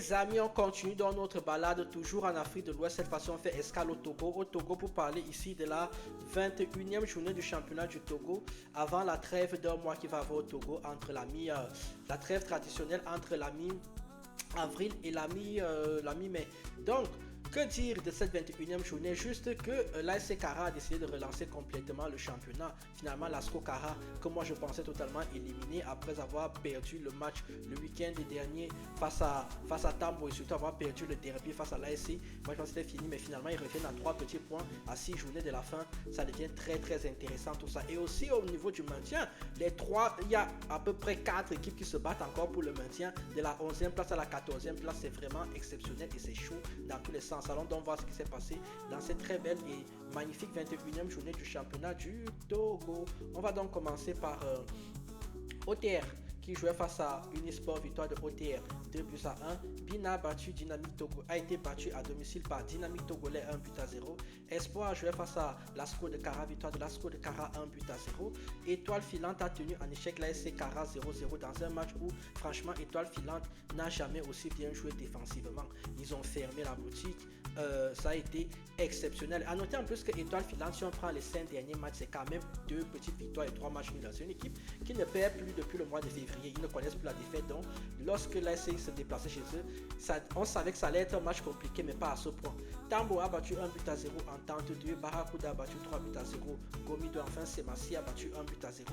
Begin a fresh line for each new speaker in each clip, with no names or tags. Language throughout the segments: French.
Les amis, on continue dans notre balade toujours en Afrique de l'Ouest. Cette fois-ci, on fait escale au Togo. Au Togo pour parler ici de la 21e journée du championnat du Togo avant la trêve d'un mois qui va avoir au Togo entre la trêve traditionnelle entre la mi-avril et la mi-mai. Donc, que dire de cette 21e journée? Juste que l'AS Kara a décidé de relancer complètement le championnat. Finalement, l'ASCO Kara, que moi je pensais totalement éliminé après avoir perdu le match le week-end dernier face à Tambo et surtout avoir perdu le derby face à l'ASC. Moi je pensais que c'était fini, mais finalement ils reviennent à 3 petits points à 6 journées de la fin. Ça devient très très intéressant tout ça. Et aussi au niveau du maintien, il y a à peu près 4 équipes qui se battent encore pour le maintien. De la 11e place à la 14e place, c'est vraiment exceptionnel et c'est chaud dans tous les sens. Allons donc voir ce qui s'est passé dans cette très belle et magnifique 21e journée du championnat du Togo. On va donc commencer par OTR qui jouait face à Unisport, victoire de OTR 2 buts à 1. Bina a été battu à domicile par Dynamique Togolais 1 but à 0. Espoir jouait face à l'ASCO de Kara, victoire de l'ASCO de Kara 1 but à 0. Étoile Filante a tenu en échec l'ASC Kara 0-0 dans un match où franchement Étoile Filante n'a jamais aussi bien joué défensivement. Ils ont fermé la boutique. Ça a été exceptionnel. A noter en plus que Étoile Filante, si on prend les 5 derniers matchs, c'est quand même 2 petites victoires et 3 matchs nuls. C'est une équipe qui ne perd plus depuis le mois de février. Ils ne connaissent plus la défaite. Donc, lorsque l'ASC se déplaçait chez eux, on savait que ça allait être un match compliqué, mais pas à ce point. Tambo a battu 1 but à 0 en tente 2. Barakuda a battu 3 buts à 0. Gomido, enfin, Semassi a battu 1 but à 0.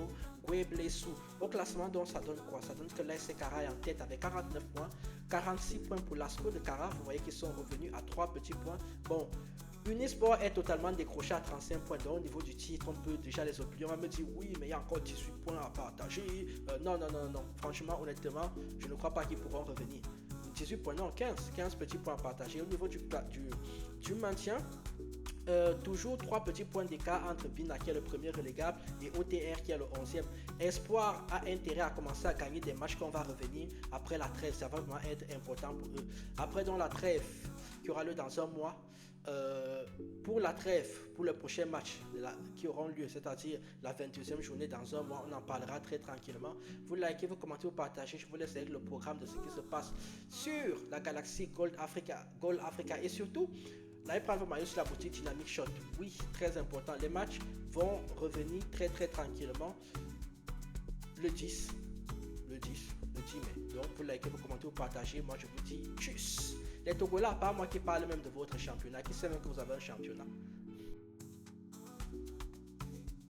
Gweblesou. Au classement, donc, ça donne quoi? Ça donne que l'ASC Kara est en tête avec 49 points. 46 points pour l'ASCO de Kara. Vous voyez qu'ils sont revenus à 3 petits points. Bon, Unisport est totalement décroché à 35 points. Donc, au niveau du titre, on peut déjà les oublier. On va me dire oui, mais il y a encore 18 points à partager. Non. Franchement, honnêtement, je ne crois pas qu'ils pourront revenir. 18 points, non, 15 petits points à partager. Au niveau du maintien, toujours 3 petits points d'écart entre Bina qui est le premier relégable et OTR qui est le 11e. Espoir a intérêt à commencer à gagner des matchs qu'on va revenir après la trêve. Ça va vraiment être important pour eux. Après donc la trêve qui aura lieu dans un mois, pour la trêve, pour le prochain match qui auront lieu, c'est-à-dire la 22e journée dans un mois, on en parlera très tranquillement. Vous likez, vous commentez, vous partagez. Je vous laisse avec le programme de ce qui se passe sur la galaxie Gold Africa et surtout l'année prochaine, vous maillot sur la boutique Dynamic Shot. Oui, très important. Les matchs vont revenir très très tranquillement le 10 mai. Donc, vous likez, vous commentez, vous partagez. Moi, je vous dis tchuss. Les Togolais, pas moi qui parle même de votre championnat, qui sait même que vous avez un championnat.